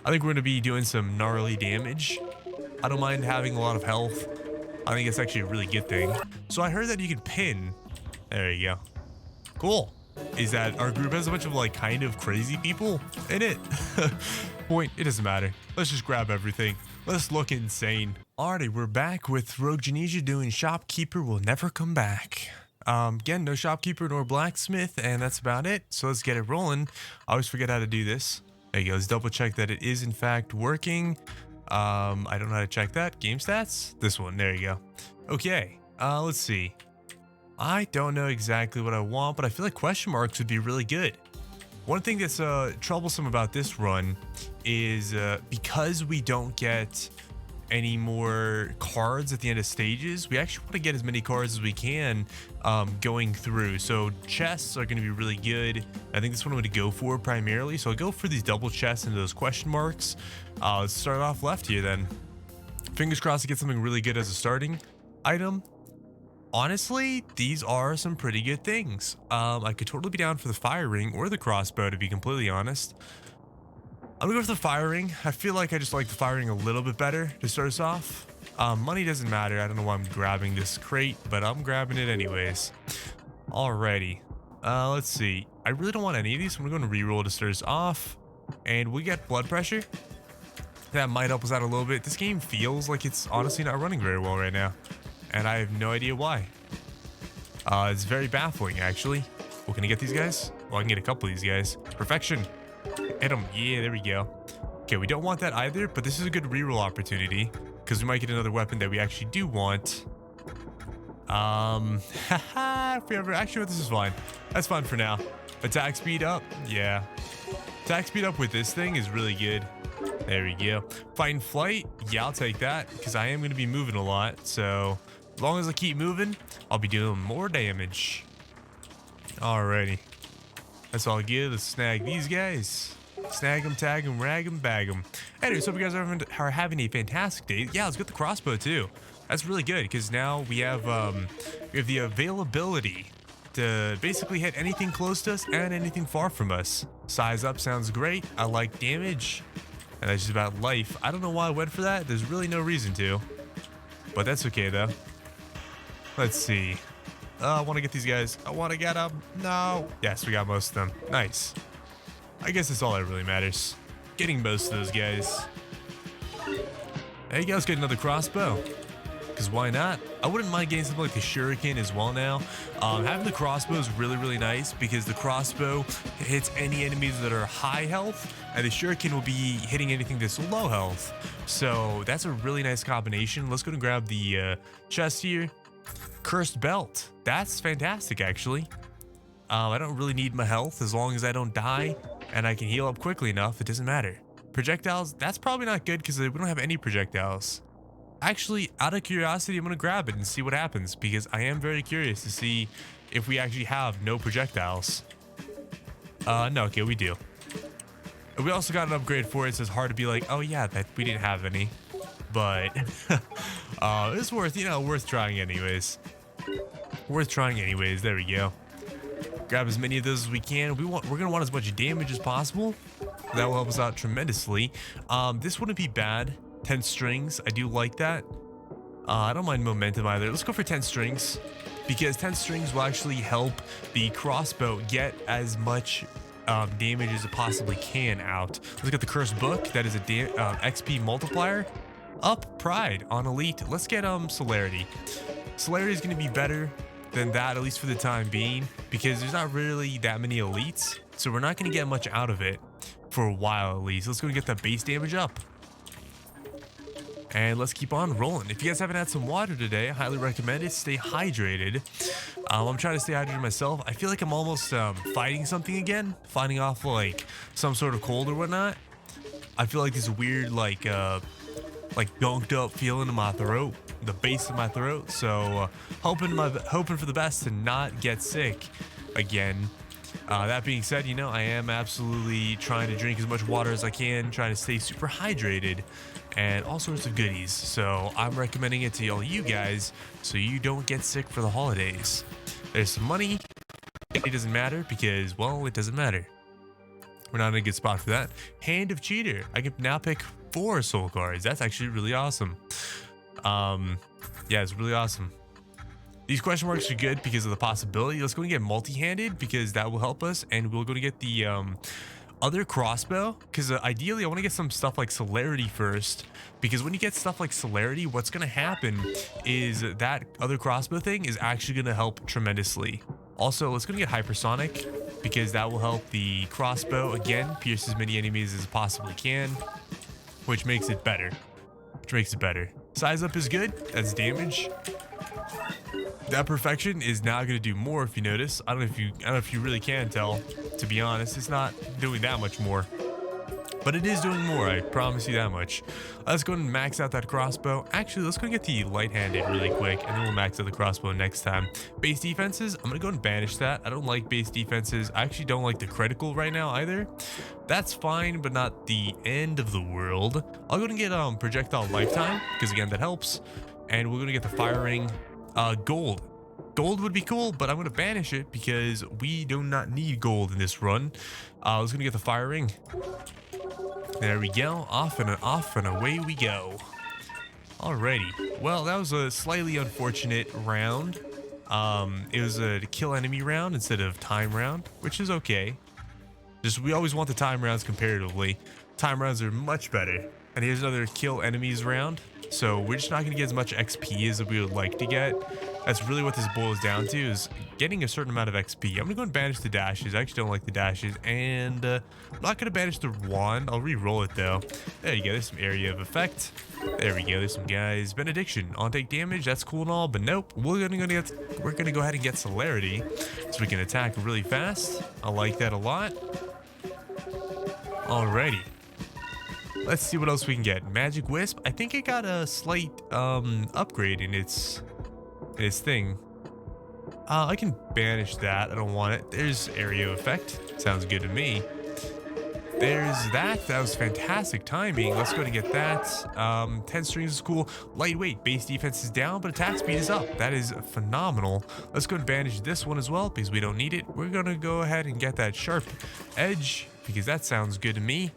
I think we're going to be doing some gnarly damage. I don't mind having a lot of health. I think it's actually a really good thing. So I heard that you can pin. There you go. Cool. Is that our group has a bunch of like kind of crazy people in it. Point, it doesn't matter. Let's just grab everything. Let's look insane. Alrighty, we're back with Rogue Genesia doing Shopkeeper Will Never Come Back. Again, no shopkeeper nor blacksmith, and that's about it. So let's get it rolling. I always forget how to do this. There you go. Let's double check that it is in fact working. I don't know how to check that. Game stats? This one. There you go. Okay. Let's see. I don't know exactly what I want, but I feel like question marks would be really good. One thing that's troublesome about this run is because we don't get any more cards at the end of stages, we actually want to get as many cards as we can going through. So chests are going to be really good. I think that's what I'm going to go for primarily. So I'll go for these double chests and those question marks. Let's start off left here then. Fingers crossed to get something really good as a starting item. Honestly, these are some pretty good things. I could totally be down for the fire ring or the crossbow, to be completely honest. I'm gonna go for the fire ring. I feel like I just like the fire ring a little bit better to start us off. Money doesn't matter. I don't know why I'm grabbing this crate, but I'm grabbing it anyways. Alrighty. Let's see. I really don't want any of these, so I'm gonna reroll to start us off. And we get blood pressure. That might help us out a little bit. This game feels like it's honestly not running very well right now, and I have no idea why. It's very baffling, actually. Well, can I get these guys? Well, I can get a couple of these guys. Perfection. Hit them. Yeah, there we go. Okay, we don't want that either, but this is a good reroll opportunity because we might get another weapon that we actually do want. If we ever actually, this is fine. That's fine for now. Attack speed up. Yeah. Attack speed up with this thing is really good. There we go. Fight and flight. Yeah, I'll take that because I am going to be moving a lot. So as long as I keep moving, I'll be doing more damage. Alrighty. That's all good. Let's snag these guys. Snag them, tag them, rag them, bag them. Anyway, so if you guys are having a fantastic day, yeah, let's get the crossbow too. That's really good because now we have the availability to basically hit anything close to us and anything far from us. Size up sounds great. I like damage. And that's just about life. I don't know why I went for that. There's really no reason to. But that's okay though. Let's see. I want to get these guys. I want to get them. No. Yes, we got most of them. Nice. I guess that's all that really matters. Getting most of those guys. Hey, you guys get another crossbow. Because why not? I wouldn't mind getting something like the shuriken as well now. Having the crossbow is really, really nice because the crossbow hits any enemies that are high health, and the shuriken will be hitting anything that's low health. So that's a really nice combination. Let's go and grab the chest here. Cursed belt. That's fantastic, actually. I don't really need my health as long as I don't die and I can heal up quickly enough. It doesn't matter. Projectiles. That's probably not good because we don't have any projectiles. Actually, out of curiosity, I'm going to grab it and see what happens because I am very curious to see if we actually have no projectiles. No, okay, we do. We also got an upgrade for it, so it's hard to be like, oh yeah, that we didn't have any. But it's worth, worth trying anyways. Worth trying anyways. There we go. Grab as many of those as we can. We're going to want as much damage as possible. That will help us out tremendously. This wouldn't be bad. 10 strings. I do like that. I don't mind momentum either. Let's go for 10 strings because 10 strings will actually help the crossbow get as much damage as it possibly can out. Let's get the cursed book. That is a XP multiplier. Up pride on elite. Let's get celerity. Celerity is going to be better than that, at least for the time being, because there's not really that many elites, so we're not going to get much out of it for a while at least. Let's go and get that base damage up. And let's keep on rolling. If you guys haven't had some water today, I highly recommend it. Stay hydrated. I'm trying to stay hydrated myself. I feel like I'm almost fighting something again, fighting off like some sort of cold or whatnot. I feel like this weird like gunked up feeling in my throat, the base of my throat. So hoping for the best to not get sick again. That being said, I am absolutely trying to drink as much water as I can, trying to stay super hydrated and all sorts of goodies. So I'm recommending it to all you guys so you don't get sick for the holidays. There's some money. It doesn't matter because, well, it doesn't matter. We're not in a good spot for that. Hand of Cheater. I can now pick 4 soul cards. That's actually really awesome. Yeah, it's really awesome. These question marks are good because of the possibility. Let's go and get multi-handed because that will help us. And we'll go to get the other crossbow because ideally I want to get some stuff like celerity first, because when you get stuff like celerity, what's going to happen is that other crossbow thing is actually going to help tremendously. Also, let's go and get hypersonic because that will help the crossbow again pierce as many enemies as it possibly can, which makes it better. Size up is good. That's damage. That perfection is now going to do more if you notice. I don't know if you really can tell, to be honest. It's not doing that much more, but it is doing more. I promise you that much. Let's go and max out that crossbow. Actually, let's go and get the light-handed really quick, and then we'll max out the crossbow next time. Base defenses, I'm going to go and banish that. I don't like base defenses. I actually don't like the critical right now either. That's fine, but not the end of the world. I'll go and get projectile lifetime, because again, that helps. And we're going to get the firing. Gold would be cool, but I'm going to banish it because we do not need gold in this run. I was going to get the firing. There we go. Off and away we go. Alrighty. Well, that was a slightly unfortunate round. It was a kill enemy round instead of time round, which is okay. We always want the time rounds comparatively. Time rounds are much better. And here's another kill enemies round. So we're just not going to get as much XP as we would like to get. That's really what this boils down to, is getting a certain amount of XP. I'm going to go and banish the dashes. I actually don't like the dashes. And I'm not going to banish the wand. I'll re-roll it though. There you go. There's some area of effect. There we go. There's some guys. Benediction. On take damage. That's cool and all. But nope. We're going to go ahead and get celerity so we can attack really fast. I like that a lot. Alrighty. Let's see what else we can get. Magic Wisp. I think it got a slight upgrade in its thing. I can banish that. I don't want it. There's area effect. Sounds good to me. There's that. That was fantastic timing. Let's go to get that. 10 strings is cool. Lightweight. Base defense is down, but attack speed is up. That is phenomenal. Let's go and banish this one as well because we don't need it. We're going to go ahead and get that sharp edge because that sounds good to me.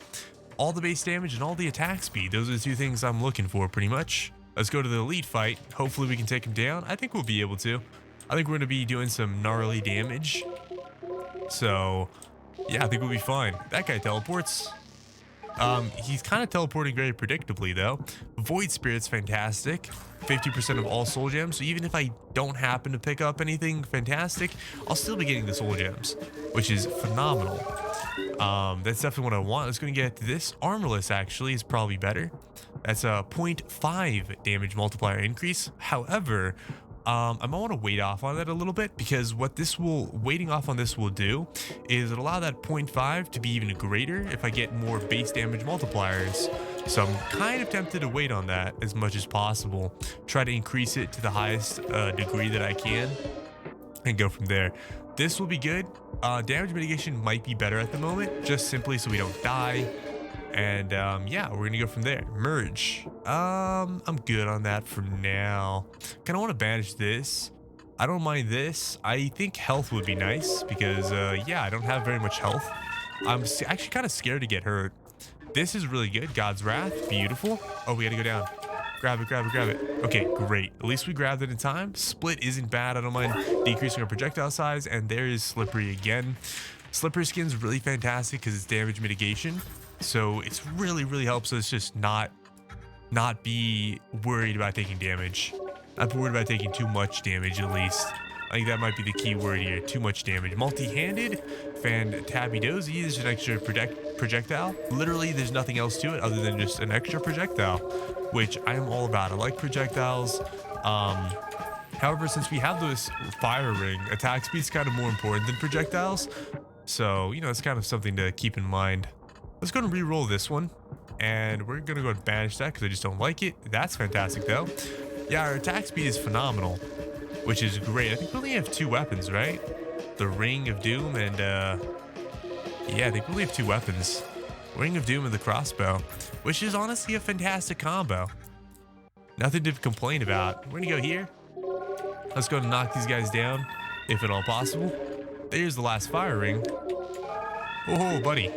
All the base damage and all the attack speed. Those are the 2 things I'm looking for pretty much. Let's go to the elite fight. Hopefully we can take him down. I think we'll be able to. I think we're going to be doing some gnarly damage. So, yeah, I think we'll be fine. That guy teleports. He's kind of teleporting very predictably though. Void Spirit's fantastic. 50% of all soul gems. So even if I don't happen to pick up anything fantastic, I'll still be getting the soul gems, which is phenomenal. That's definitely what I want. Let's go and get this. Armorless actually is probably better. That's a 0.5 damage multiplier increase. However, I might want to wait off on that a little bit because what waiting off on this will do is it allow that 0.5 to be even greater if I get more base damage multipliers. So I'm kind of tempted to wait on that as much as possible. Try to increase it to the highest degree that I can and go from there. This will be good. Damage mitigation might be better at the moment, just simply so we don't die. And yeah, we're gonna go from there. Merge. I'm good on that for now. Kind of want to banish this. I don't mind this. I think health would be nice because yeah, I don't have very much health. I'm actually kind of scared to get hurt. This is really good. God's Wrath, beautiful. Oh, we gotta go down. Grab it, grab it, grab it. Okay, great. At least we grabbed it in time. Split isn't bad. I don't mind decreasing our projectile size. And there is Slippery again. Slippery skin's really fantastic because it's damage mitigation. So it's really helps us just not be worried about taking damage. Not be worried about taking too much damage at least. I think that might be the key word here. Too much damage. Multi-handed, Fantabby-dozy is an extra projectile. Literally, there's nothing else to it other than just an extra projectile, which I am all about. I like projectiles. However, since we have this fire ring, attack speed's kind of more important than projectiles. So, you know, it's kind of something to keep in mind. Let's go and re-roll this one. And we're going to go and banish that because I just don't like it. That's fantastic, though. Yeah, our attack speed is phenomenal, which is great. I think we only have 2 weapons, right? The Ring of Doom and, yeah, I think we only have 2 weapons. Ring of Doom and the crossbow, which is honestly a fantastic combo. Nothing to complain about. We're going to go here. Let's go and knock these guys down, if at all possible. There's the last fire ring. Oh, buddy.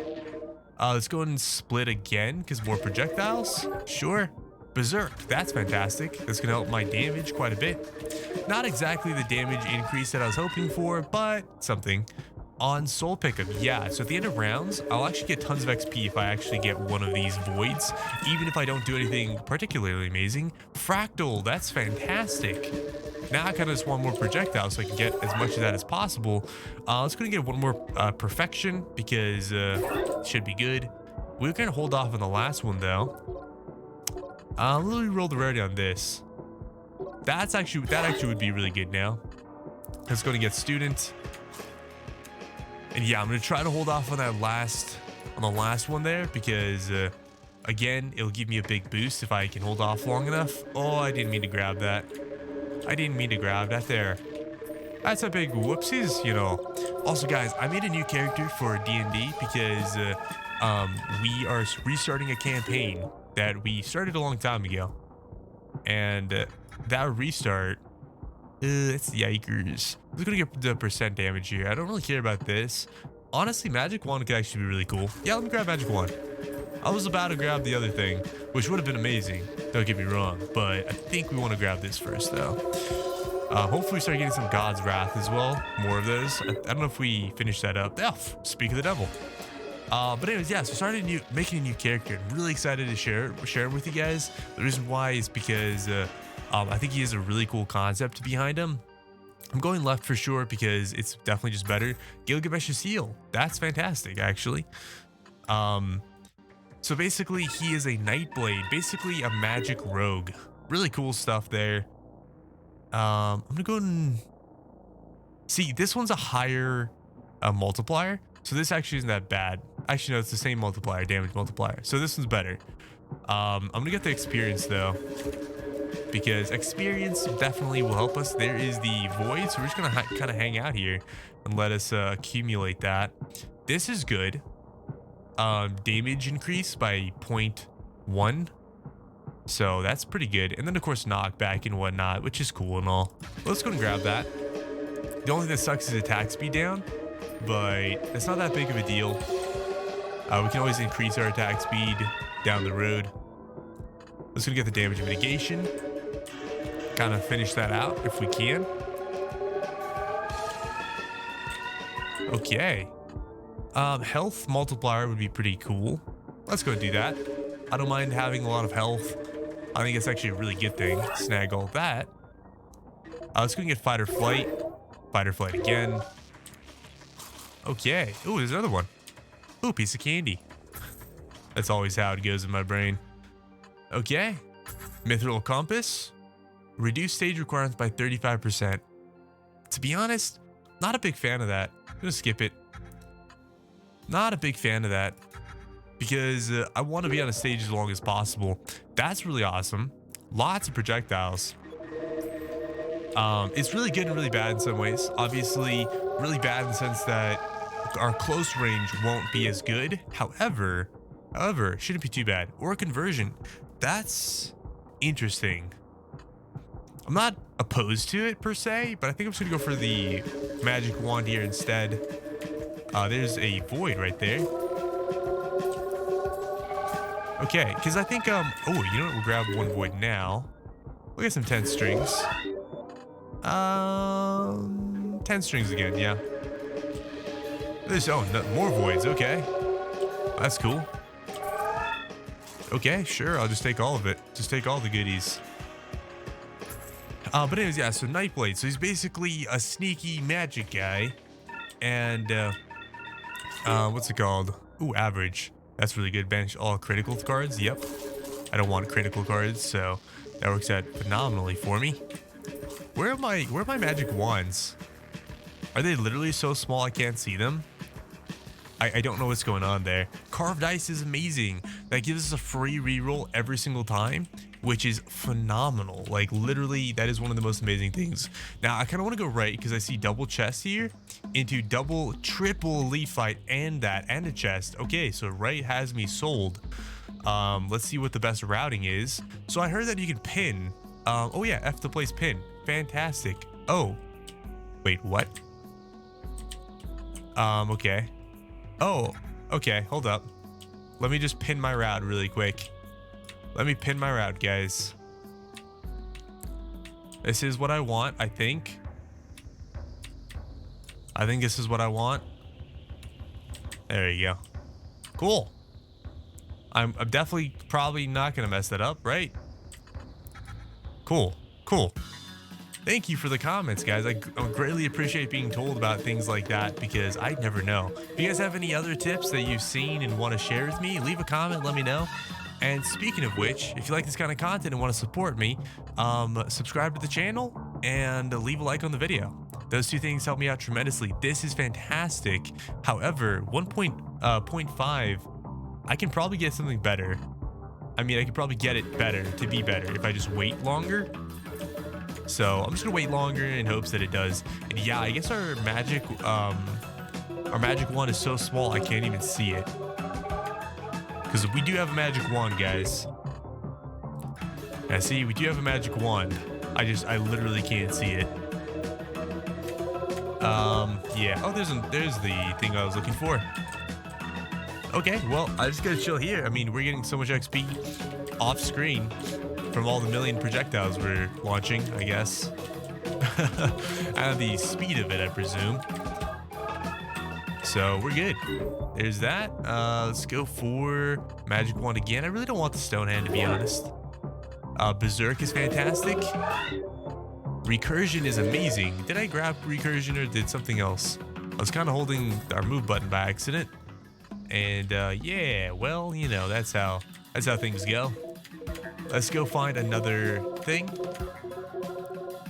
Let's go and split again because more projectiles. Sure. Berserk, that's fantastic. That's gonna help my damage quite a bit. Not exactly the damage increase that I was hoping for, but something. On soul pickup, yeah, so at the end of rounds, I'll actually get tons of XP if I actually get one of these voids, even if I don't do anything particularly amazing. Fractal, that's fantastic. Now I kind of just want more projectiles so I can get as much of that as possible. Let's go and get one more perfection because it should be good. We're gonna hold off on the last one though. Let me roll the rarity on this. That actually would be really good now. Let's go and get student. And yeah, I'm gonna try to hold off on that on the last one there because again, it'll give me a big boost if I can hold off long enough. Oh, I didn't mean to grab that. I didn't mean to grab that there. That's a big whoopsies, you know. Also, guys, I made a new character for D&D because we are restarting a campaign that we started a long time ago. And that restart, it's yikers. I'm gonna get the percent damage here. I don't really care about this. Honestly, magic wand could actually be really cool. Yeah, let me grab magic wand. I was about to grab the other thing, which would have been amazing. Don't get me wrong, but I think we want to grab this first, though. Hopefully we start getting some God's Wrath as well. More of those. I don't know if we finish that up. Oh, speak of the devil. But anyways, yeah, so started making a new character. I'm really excited to share it with you guys. The reason why is because I think he has a really cool concept behind him. I'm going left for sure because it's definitely just better. Gilgamesh's Seal. That's fantastic, actually. So basically, he is a Nightblade, basically a magic rogue. Really cool stuff there. I'm gonna go and see. This one's a higher multiplier, so this actually isn't that bad. Actually, no, it's the same multiplier, damage multiplier. So this one's better. I'm gonna get the experience though, because experience definitely will help us. There is the void, so we're just gonna kind of hang out here and let us accumulate that. This is good. Damage increase by 0.1, so that's pretty good. And then of course knockback and whatnot, which is cool and all. Let's go and grab that. The only thing that sucks is attack speed down, but it's not that big of a deal. We can always increase our attack speed down the road. Let's go get the damage mitigation. Kind of finish that out if we can. Okay. Health multiplier would be pretty cool. Let's go do that. I don't mind having a lot of health. I think it's actually a really good thing. Snag all that. Let's go get fight or flight. Fight or flight again. Okay. Ooh, there's another one. Ooh, piece of candy. That's always how it goes in my brain. Okay. Mithril compass. Reduce stage requirements by 35%. To be honest, not a big fan of that. I'm gonna skip it. Not a big fan of that because I want to be on a stage as long as possible. That's really awesome. Lots of projectiles. It's really good and really bad in some ways. Obviously, really bad in the sense that our close range won't be as good. However, it shouldn't be too bad. Or conversion. That's interesting. I'm not opposed to it per se, but I think I'm just gonna go for the magic wand here instead. There's a void right there. Okay, because I think, oh, you know what? We'll grab one void now. We'll get some 10 strings. 10 strings again, yeah. There's, oh, no, more voids, okay. That's cool. Okay, sure, I'll just take all of it. Just take all the goodies. But anyways, yeah, so Nightblade. So he's basically a sneaky magic guy. And, what's it called? Ooh, average. That's really good. Banish all critical cards. Yep. I don't want critical cards, so that works out phenomenally for me. Where are my magic wands? Are they literally so small I can't see them? I don't know what's going on there. Carved ice is amazing. That gives us a free reroll every single time, which is phenomenal. Like literally, that is one of the most amazing things. Now I kind of want to go right because I see double chest here into double, triple elite fight and that and a chest. Okay, so right has me sold. Let's see what the best routing is. So I heard that you can pin. Oh yeah, F to place pin. Fantastic. Oh, wait, what? Okay. Oh, okay, hold up. Let me just pin my route really quick. Let me pin my route, guys. This is what I want, I think. I think this is what I want. There you go. Cool. I'm definitely probably not going to mess that up, right? Cool. Cool. Thank you for the comments, guys. I greatly appreciate being told about things like that because I never know. If you guys have any other tips that you've seen and want to share with me, leave a comment, let me know. And speaking of which, if you like this kind of content and want to support me, subscribe to the channel and leave a like on the video. Those two things help me out tremendously. This is fantastic. However, 1.5, I can probably get something better. I mean, I could probably get it better to be better if I just wait longer. So I'm just gonna wait longer in hopes that it does. And yeah, I guess our magic wand is so small I can't even see it. Because we do have a magic wand, guys. Yeah, see, we do have a magic wand. I literally can't see it. Yeah. Oh, there's the thing I was looking for. Okay, well, I just gotta chill here. I mean, we're getting so much XP off screen from all the million projectiles we're launching, I guess. And the speed of it, I presume. So we're good. There's that. Let's go for magic wand again. I really don't want the stone hand, to be honest. Berserk is fantastic. Recursion is amazing. Did I grab recursion or did something else? I was kind of holding our move button by accident. And yeah, well, you know, that's how things go. Let's go find another thing.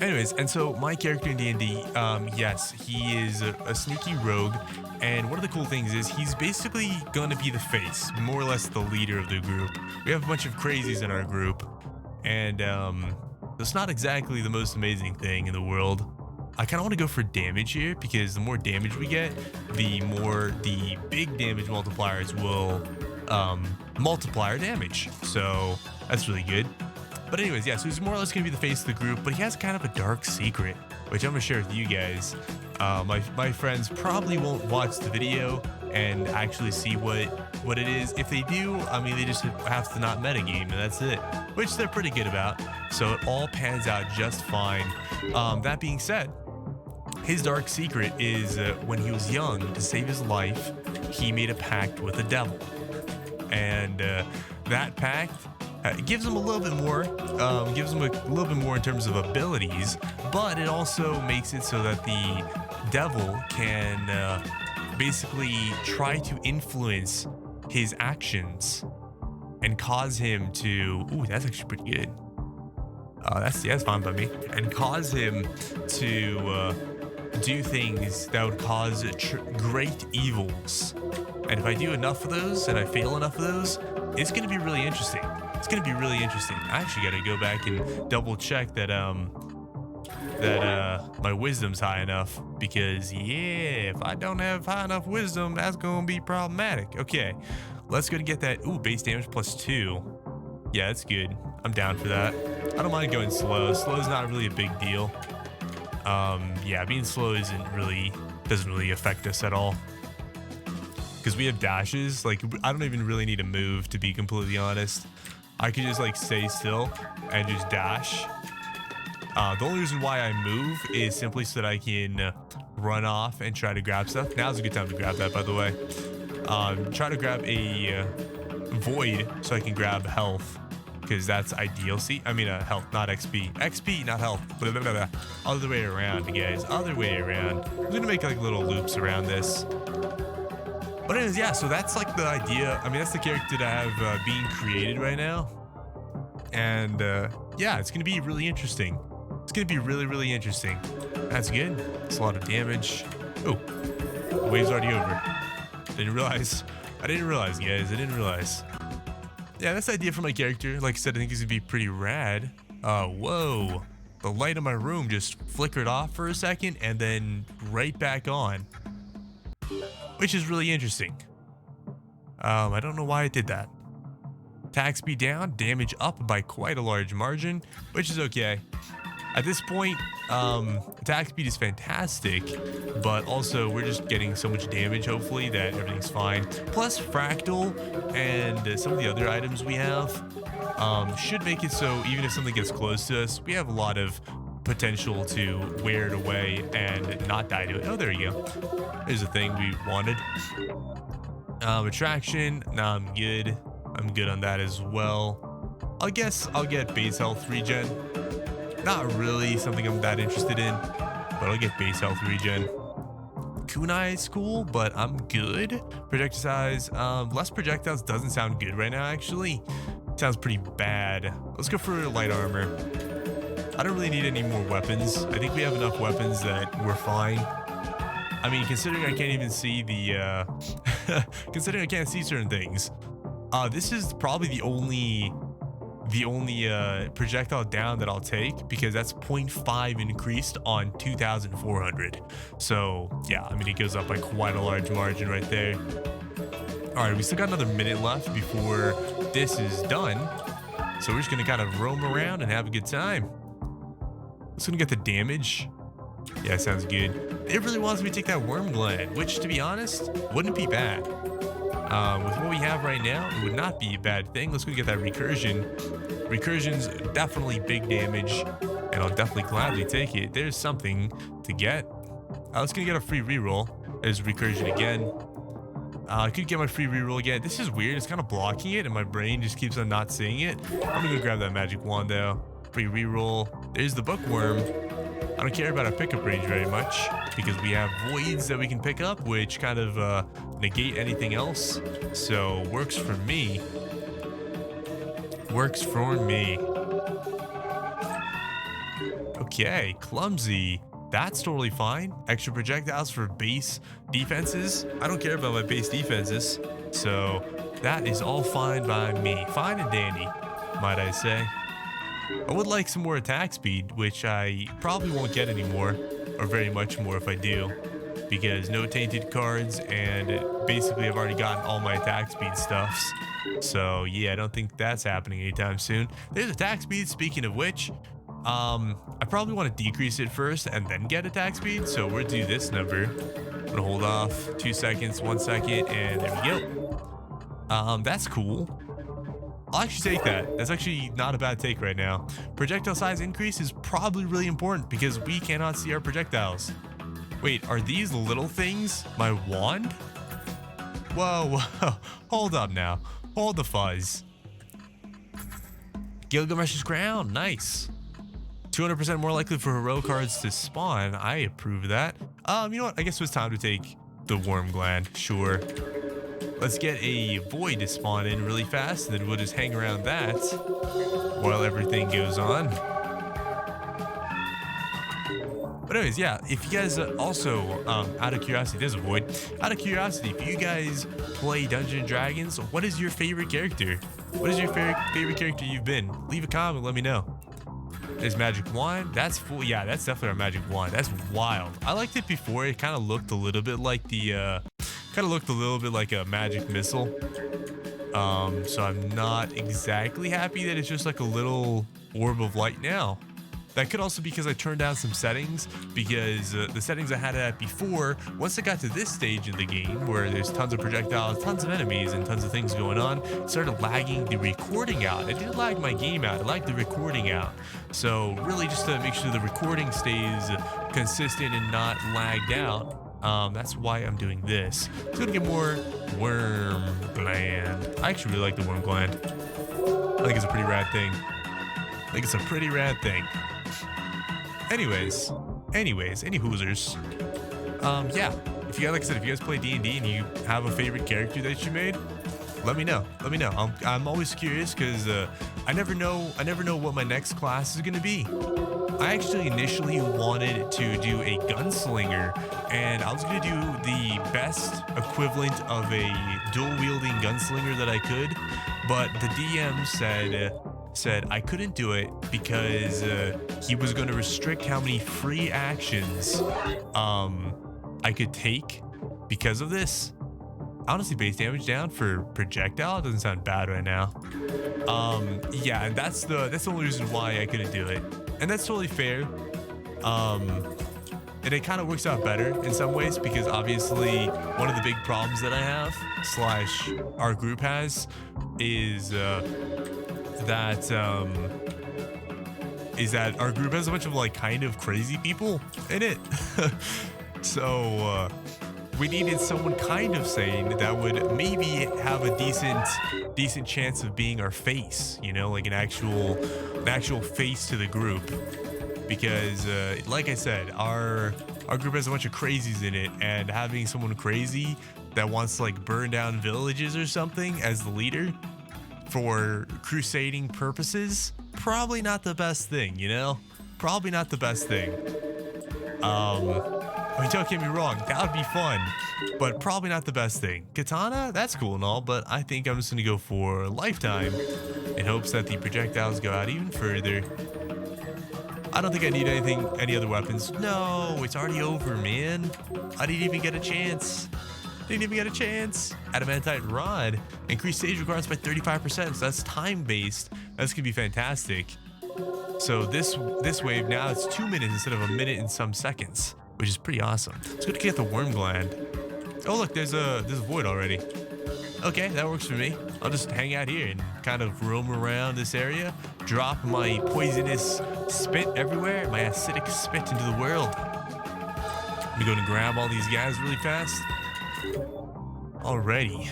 Anyways, and so my character in D&D, yes, he is a sneaky rogue. And one of the cool things is he's basically going to be the face, more or less the leader of the group. We have a bunch of crazies in our group. And it's not exactly the most amazing thing in the world. I kind of want to go for damage here because the more damage we get, the more the big damage multipliers will multiply our damage. So that's really good. But anyways, yeah, so he's more or less going to be the face of the group, but he has kind of a dark secret, which I'm going to share with you guys. My friends probably won't watch the video and actually see what it is. If they do, I mean, they just have to not metagame, and that's it, which they're pretty good about. So it all pans out just fine. That being said, his dark secret is when he was young, to save his life, he made a pact with the devil. And that pact gives him a little bit more, in terms of abilities, but it also makes it so that the devil can basically try to influence his actions and cause him to, ooh, that's actually pretty good. That's fine by me. And cause him to do things that would cause great evils. And if I do enough of those and I fail enough of those, it's going to be really interesting. It's going to be really interesting. I actually got to go back and double check that my wisdom's high enough, because yeah, if I don't have high enough wisdom, that's going to be problematic. Okay, let's go and get that. Ooh, base damage +2. Yeah, that's good. I'm down for that. I don't mind going slow. Slow's not really a big deal. Yeah, being slow doesn't really affect us at all, because we have dashes. Like, I don't even really need to move, to be completely honest. I could just like stay still and just dash. The only reason why I move is simply so that I can run off and try to grab stuff. Now's a good time to grab that, by the way. Try to grab a void so I can grab health, because that's ideal. See, I mean health, not XP. XP, not health. Blah, blah, blah, blah. Other way around, guys. Other way around. I'm gonna make like little loops around this. But anyways, yeah, so that's like the idea. I mean, that's the character that I have being created right now. And yeah, it's gonna be really interesting. It's gonna be really, really interesting. That's good. It's a lot of damage. Oh, the wave's already over. Didn't realize. I didn't realize, guys. I didn't realize. Yeah, that's the idea for my character. Like I said, I think he's gonna be pretty rad. Whoa. The light in my room just flickered off for a second and then right back on, which is really interesting. I don't know why I did that. Attack speed down, damage up by quite a large margin, which is okay. At this point, attack speed is fantastic, but also we're just getting so much damage, hopefully, that everything's fine. Plus, Fractal and some of the other items we have should make it so even if something gets close to us, we have a lot of potential to wear it away and not die to it. Oh, there you go. There's the thing we wanted. Attraction. Nah, I'm good. I'm good on that as well. I guess I'll get base health regen. Not really something I'm that interested in, but I'll get base health regen. Kunai is cool, but I'm good. Projectile size. Less projectiles doesn't sound good right now, actually. Sounds pretty bad. Let's go for light armor. I don't really need any more weapons. I think we have enough weapons that we're fine. I mean, considering I can't even see the, considering I can't see certain things, this is probably the only projectile down that I'll take, because that's 0.5 increased on 2,400. So yeah, I mean, it goes up by quite a large margin right there. All right, we still got another minute left before this is done. So we're just gonna kind of roam around and have a good time. Just gonna get the damage. Yeah, sounds good. It really wants me to take that worm gland, which, to be honest, wouldn't be bad. With what we have right now, it would not be a bad thing. Let's go get that recursion. Recursion's definitely big damage, and I'll definitely gladly take it. There's something to get. Let's gonna get a free reroll. There's recursion again. I could get my free reroll again. This is weird. It's kind of blocking it, and my brain just keeps on not seeing it. I'm gonna go grab that magic wand though. Free reroll. There's the bookworm. I don't care about our pickup range very much because we have voids that we can pick up, which kind of negate anything else. So works for me. Works for me. Okay, clumsy. That's totally fine. Extra projectiles for base defenses. I don't care about my base defenses. So that is all fine by me. Fine and dandy, might I say. I would like some more attack speed, which I probably won't get anymore, or very much more if I do, because no tainted cards, and basically I've already gotten all my attack speed stuffs. So yeah, I don't think that's happening anytime soon. There's attack speed, speaking of which. I probably want to decrease it first and then get attack speed, so we'll do this number. I'm gonna hold off 2 seconds, 1 second, and there we go. That's cool. I'll actually take that. That's actually not a bad take right now. Projectile size increase is probably really important because we cannot see our projectiles. Wait, are these little things my wand? Whoa, whoa. Hold up now. Hold the fuzz. Gilgamesh's crown. Nice. 200% more likely for hero cards to spawn. I approve of that. You know what? I guess it's time to take the worm gland. Sure. Let's get a void to spawn in really fast, and then we'll just hang around that while everything goes on. But anyways, yeah, if you guys also, out of curiosity, there's a void. Out of curiosity, if you guys play Dungeons & Dragons, what is your favorite character? What is your favorite character you've been? Leave a comment, let me know. There's magic wand. That's full. Yeah, that's definitely our magic wand. That's wild. I liked it before. It kind of looked a little bit like the, a magic missile. So I'm not exactly happy that it's just like a little orb of light now. That could also be because I turned down some settings, because the settings I had it at before, once I got to this stage in the game where there's tons of projectiles, tons of enemies, and tons of things going on, it started lagging the recording out. It didn't lag my game out, it lagged the recording out. So really just to make sure the recording stays consistent and not lagged out, that's why I'm doing this. So I'm gonna get more worm gland. I actually really like the worm gland. I think it's a pretty rad thing. Anyways, any hoosers. Yeah, if you guys, like I said, if you guys play D&D and you have a favorite character that you made, let me know. I'm always curious because I never know what my next class is gonna be. I actually initially wanted to do a gunslinger, and I was gonna do the best equivalent of a dual-wielding gunslinger that I could, but the DM said I couldn't do it because he was going to restrict how many free actions I could take because of this. honestly, base damage down for projectile doesn't sound bad right now. Yeah, and that's the only reason why I couldn't do it, and that's totally fair. And it kind of works out better in some ways because obviously one of the big problems that I have slash our group has is that our group has a bunch of like kind of crazy people in it. So we needed someone kind of sane that would maybe have a decent chance of being our face, you know, like an actual face to the group. Because like I said, our group has a bunch of crazies in it, and having someone crazy that wants to like burn down villages or something as the leader for crusading purposes, probably not the best thing, you know? Probably not the best thing. I mean, don't get me wrong, that would be fun, but probably not the best thing. Katana, that's cool and all, but I think I'm just gonna go for lifetime in hopes that the projectiles go out even further. I don't think I need any other weapons. No, it's already over, man. I didn't even get a chance. Adamantite rod. Increased stage requirements by 35%, so that's time-based. That's gonna be fantastic. So this wave now it's 2 minutes instead of a minute and some seconds, which is pretty awesome. Let's go to get the worm gland. Oh look, there's a void already. Okay, that works for me. I'll just hang out here and kind of roam around this area, drop my poisonous spit everywhere, my acidic spit into the world. I'm gonna grab all these guys really fast. Alrighty.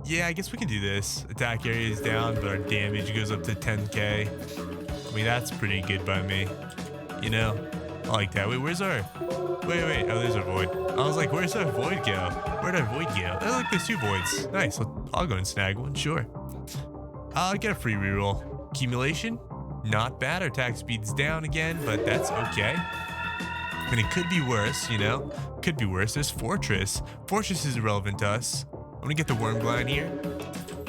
Yeah, I guess we can do this. Attack area is down, but our damage goes up to 10k. I mean, that's pretty good by me. You know, I like that. Wait, where's our... Wait. Oh, there's our void. I was like, where's our void go? Where'd our void go? Oh, look, there's 2 voids. Nice. I'll go and snag one, sure. I'll get a free reroll. Accumulation, not bad. Our attack speed's down again, but that's okay. I mean, it could be worse, you know? Could be worse. There's Fortress. Fortress is irrelevant to us. I'm gonna get the worm gland here.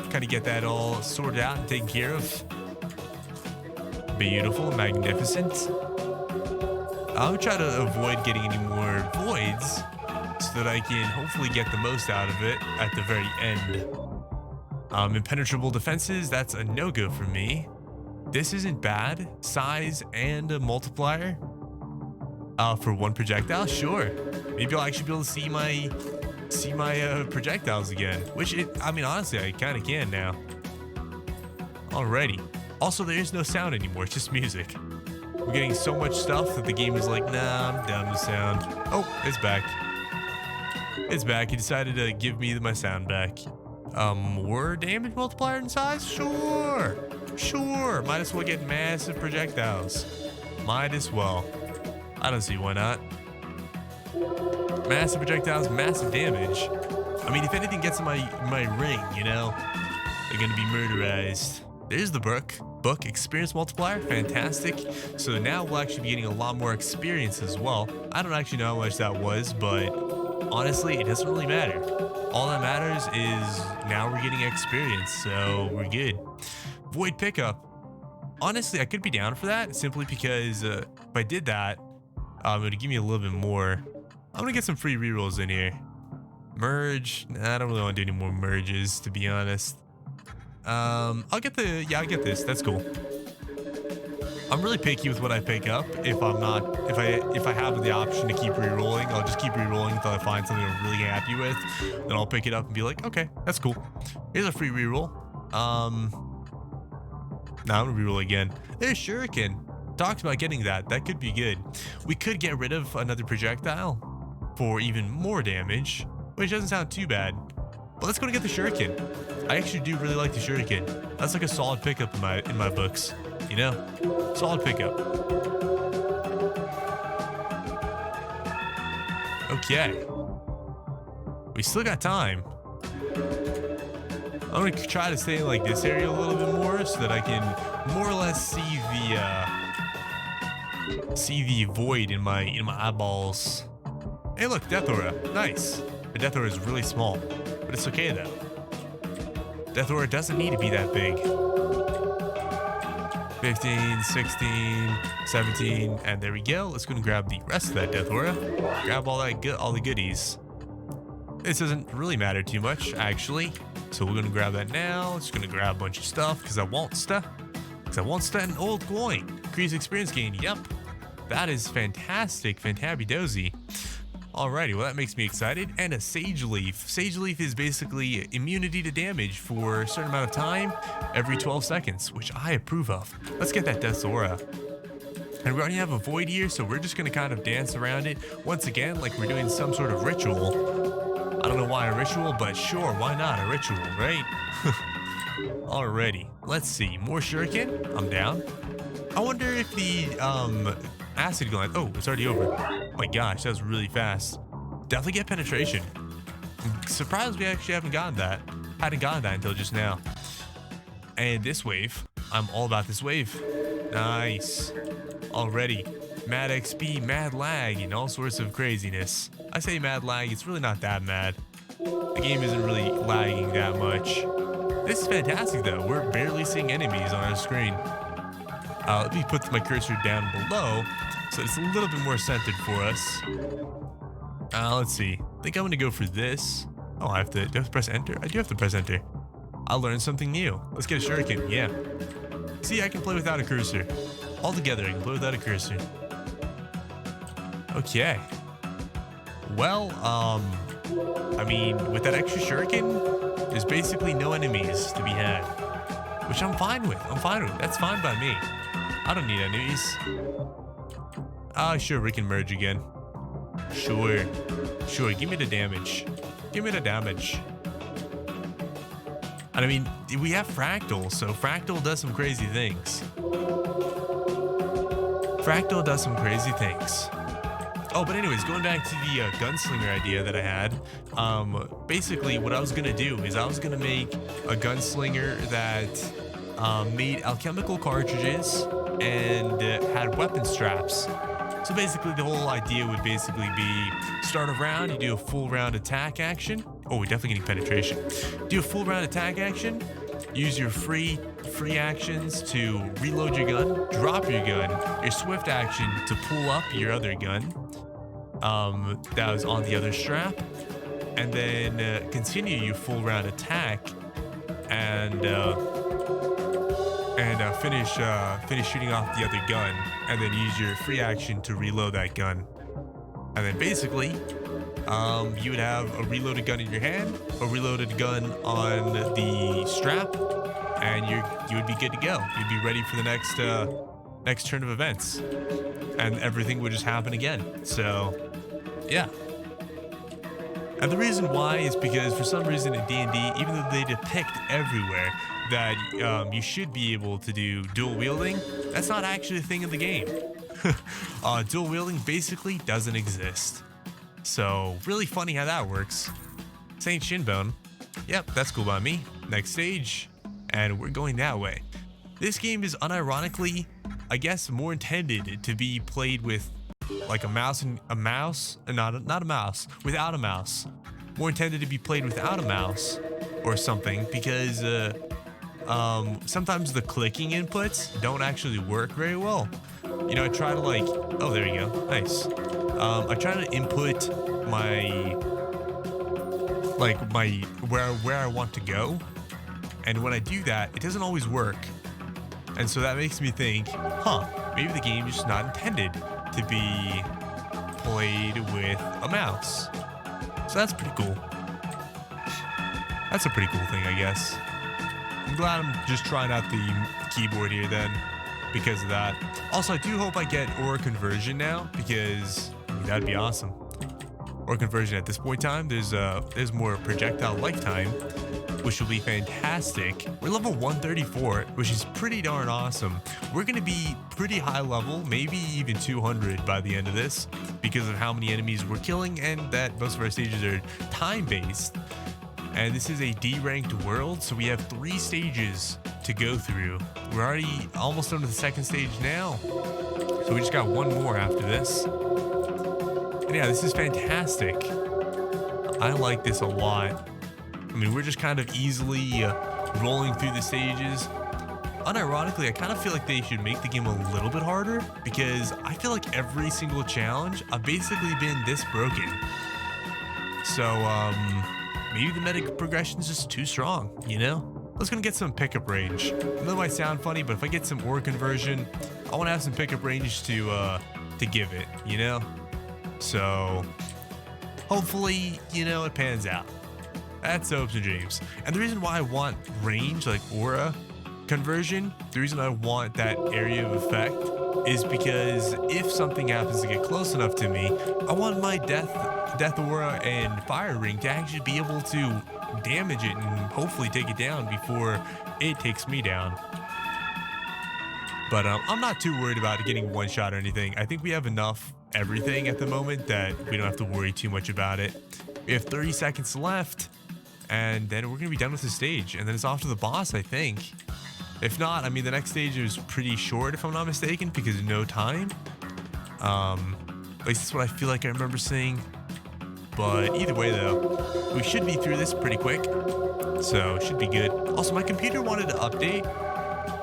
Kind of get that all sorted out and taken care of. Beautiful, magnificent. I'm gonna try to avoid getting any more voids so that I can hopefully get the most out of it at the very end. Impenetrable defenses, that's a no-go for me. This isn't bad. Size and a multiplier. For 1 projectile, sure. Maybe I'll actually be able to see my projectiles again. I mean, honestly, I kind of can now. Alrighty. Also, there is no sound anymore. It's just music. We're getting so much stuff that the game is like, nah, I'm done with sound. Oh, it's back. It's back. He decided to give me my sound back. More damage multiplier in size? Sure. Might as well get massive projectiles. Might as well. I don't see why not. Massive projectiles, massive damage. I mean, if anything gets in my ring, you know, they're gonna be murderized. There's the book experience multiplier, fantastic. So now we'll actually be getting a lot more experience as well. I don't actually know how much that was, but honestly, it doesn't really matter. All that matters is now we're getting experience, so we're good. Void pickup. Honestly, I could be down for that simply because if I did that, it would give me a little bit more. I'm gonna get some free rerolls in here. Merge. Nah, I don't really want to do any more merges, to be honest. I'll get this. That's cool. I'm really picky with what I pick up. If I have the option to keep rerolling, I'll just keep rerolling until I find something I'm really happy with. Then I'll pick it up and be like, okay, that's cool. Here's a free reroll. Now I'm gonna reroll again. There's Shuriken. Talked about getting that. That could be good. We could get rid of another projectile for even more damage, which doesn't sound too bad. But let's go and get the Shuriken. I actually do really like the Shuriken. That's like a solid pickup in my books. You know, solid pickup. Okay, we still got time. I'm gonna try to stay in like this area a little bit more so that I can more or less see the void in my eyeballs. Hey, look, Death Aura, nice. The Death Aura is really small, but it's okay though. Death Aura doesn't need to be that big. 15, 16, 17, and there we go. Let's go and grab the rest of that Death Aura. Grab all the goodies. This doesn't really matter too much, actually. So we're gonna grab that now. Just gonna grab a bunch of stuff because I want stuff. Because I want stuff an old coin. Increase experience gain. Yep. That is fantastic. Fantabidozy. Alrighty, well that makes me excited. And a Sage Leaf. Sage Leaf is basically immunity to damage for a certain amount of time every 12 seconds, which I approve of. Let's get that Death's Aura. And we already have a Void here, so we're just gonna kind of dance around it once again like we're doing some sort of ritual. I don't know why a ritual, but sure, why not a ritual, right? Alrighty, let's see. More shuriken. I'm down. I wonder if the acid gland. Oh, it's already over. Oh my gosh, that was really fast. Definitely get penetration. I'm surprised we actually hadn't gotten that until just now. And this wave. I'm all about this wave. Nice. Already. Mad XP, mad lag, and all sorts of craziness. I say mad lag, it's really not that mad. The game isn't really lagging that much. This is fantastic though. We're barely seeing enemies on our screen. Let me put my cursor down below so it's a little bit more centered for us. Let's see. I think I'm gonna go for this. Oh, do I have to press enter? I do have to press enter. I learned something new. Let's get a shuriken, yeah. See, I can play without a cursor. Altogether, I can play without a cursor. Okay. Well, I mean, with that extra shuriken, there's basically no enemies to be had. Which I'm fine with. That's fine by me. I don't need enemies. Sure, we can merge again. Sure, give me the damage. And I mean, we have Fractal, so Fractal does some crazy things. Oh, but anyways, going back to the gunslinger idea that I had, basically what I was gonna do is I was gonna make a gunslinger that made alchemical cartridges and had weapon straps. So basically the whole idea would basically be start a round, you do a full round attack action. Oh, we're definitely getting penetration. Do a full round attack action, use your free actions to reload your gun, drop your gun, your swift action to pull up your other gun that was on the other strap, and then continue your full round attack and finish shooting off the other gun, and then use your free action to reload that gun. And then basically you would have a reloaded gun in your hand, a reloaded gun on the strap, and you would be good to go. You'd be ready for the next turn of events, and everything would just happen again. So yeah. And the reason why is because for some reason in D&D, even though they depict everywhere that you should be able to do dual wielding, that's not actually a thing in the game. Dual wielding basically doesn't exist. So really funny how that works. Saint Shinbone. Yep, that's cool by me. Next stage, and we're going that way. This game is unironically, I guess, more intended to be played with like a mouse, not a mouse, without a mouse. More intended to be played without a mouse or something, because sometimes the clicking inputs don't actually work very well. You know, I try to like, oh, there you go, nice. I try to input where I want to go, and when I do that, it doesn't always work. And so that makes me think, maybe the game is just not intended to be played with a mouse. So that's pretty cool. That's a pretty cool thing, I guess. I'm glad I'm just trying out the keyboard here then, because of that. Also, I do hope I get aura conversion now, because that'd be awesome. Aura conversion at this point in time, there's more projectile lifetime, which will be fantastic. We're level 134, which is pretty darn awesome. We're gonna be pretty high level, maybe even 200 by the end of this, because of how many enemies we're killing, and that most of our stages are time-based. And this is a D-ranked world, so we have 3 stages to go through. We're already almost done with the second stage now, so we just got 1 more after this. And yeah, this is fantastic. I like this a lot. I mean, we're just kind of easily rolling through the stages. Unironically, I kind of feel like they should make the game a little bit harder, because I feel like every single challenge, I've basically been this broken. So, maybe the meta progression is just too strong, you know? Let's gonna get some pickup range. I know it might sound funny, but if I get some ore conversion, I want to have some pickup range to give it, you know? So, hopefully, you know, it pans out. That's hopes and dreams. And the reason why I want range, like aura conversion, the reason I want that area of effect is because if something happens to get close enough to me, I want my death aura and fire ring to actually be able to damage it and hopefully take it down before it takes me down. But I'm not too worried about getting one shot or anything. I think we have enough everything at the moment that we don't have to worry too much about it. We have 30 seconds left, and then we're gonna be done with the stage, and then it's off to the boss, I think. If not, I mean, the next stage is pretty short, if I'm not mistaken, because no time. At least that's what I feel like I remember seeing. But either way, though, we should be through this pretty quick, so should be good. Also, my computer wanted to update,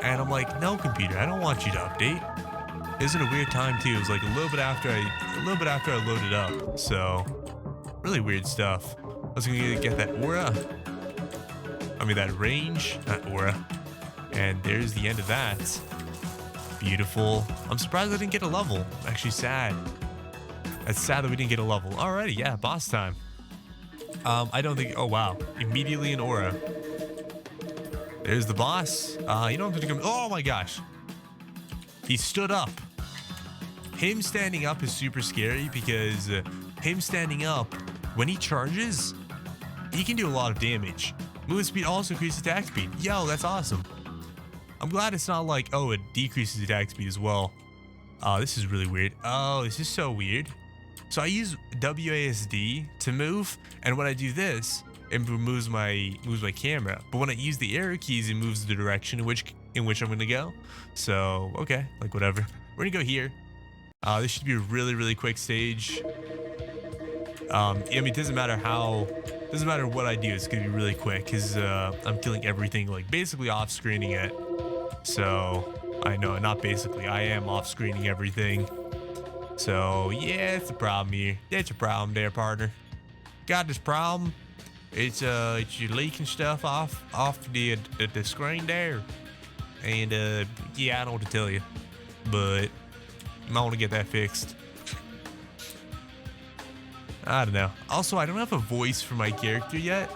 and I'm like, no, computer, I don't want you to update. It was in a weird time too. It was like a little bit after I loaded up, so really weird stuff. I was gonna get that aura. I mean that range, not aura. And there's the end of that. Beautiful. I'm surprised I didn't get a level. I'm actually sad. It's sad that we didn't get a level. Alrighty, yeah, boss time. I don't think, oh wow, immediately an aura. There's the boss. You know I'm gonna come, oh my gosh. He stood up. Him standing up is super scary because him standing up, when he charges, he can do a lot of damage. Movement speed also increases attack speed. Yo, that's awesome. I'm glad it's not like, oh, it decreases attack speed as well. This is really weird. Oh, this is so weird. So I use WASD to move, and when I do this, it moves my camera. But when I use the arrow keys, it moves the direction in which I'm gonna go. So okay, like whatever. We're gonna go here. This should be a really, really quick stage. I mean, it doesn't matter what I do, it's gonna be really quick because I'm killing everything, like basically off-screening it. So I know, not basically, I am off-screening everything. So yeah, it's a problem here. That's a problem there, partner. Got this problem. It's you're leaking stuff off the screen there, and yeah, I don't know what to tell you, but you might want to get that fixed. I don't know. Also, I don't have a voice for my character yet.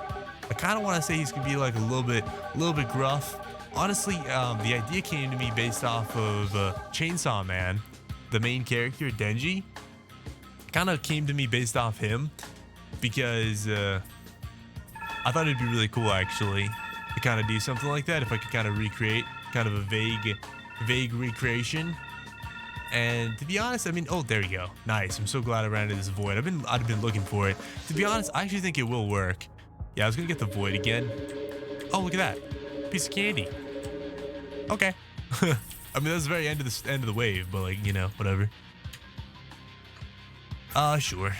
I kind of want to say he's gonna be like a little bit gruff. Honestly, the idea came to me based off of Chainsaw Man, the main character, Denji. Kind of came to me based off him because I thought it'd be really cool actually to kind of do something like that if I could kind of recreate kind of a vague recreation. And to be honest, I mean, oh, there you go. Nice. I'm so glad I ran into this void. I've been looking for it. To be honest, I actually think it will work. Yeah, I was gonna get the void again. Oh, look at that. Piece of candy. Okay. I mean, that's the very end of the wave, but like, you know, whatever. Sure.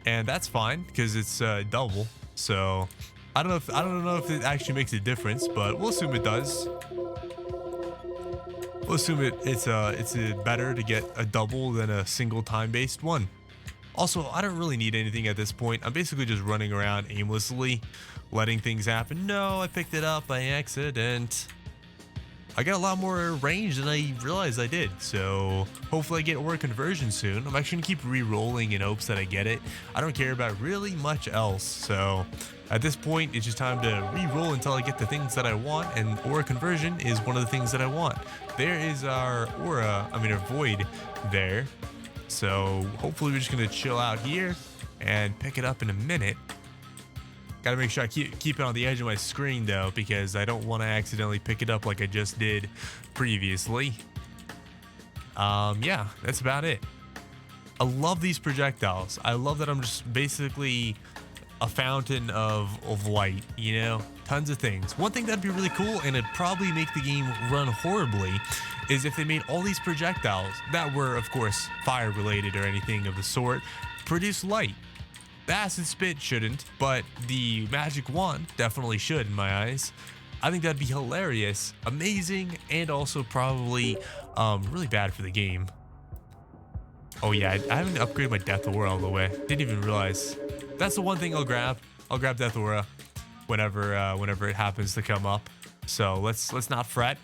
And that's fine because it's double. So I don't know if it actually makes a difference, but we'll assume it does. We'll assume it's better to get a double than a single time-based one. Also, I don't really need anything at this point. I'm basically just running around aimlessly, letting things happen. No, I picked it up by accident. I got a lot more range than I realized I did, so hopefully I get ore conversion soon. I'm actually gonna keep re-rolling in hopes that I get it. I don't care about really much else, so at this point, it's just time to re-roll until I get the things that I want, and aura conversion is one of the things that I want. There is our our void there. So hopefully we're just gonna chill out here and pick it up in a minute. Gotta make sure I keep it on the edge of my screen though, because I don't want to accidentally pick it up like I just did previously. Yeah, that's about it. I love these projectiles. I love that I'm just basically a fountain of light, you know, tons of things. One thing that'd be really cool, and it'd probably make the game run horribly, is if they made all these projectiles that were, of course, fire related or anything of the sort, produce light. The acid spit shouldn't, but the magic wand definitely should in my eyes. I think that'd be hilarious, amazing, and also probably really bad for the game. Oh yeah, I haven't upgraded my death aura all the way. Didn't even realize. That's the one thing I'll grab. I'll grab Death Aura whenever it happens to come up. So let's not fret.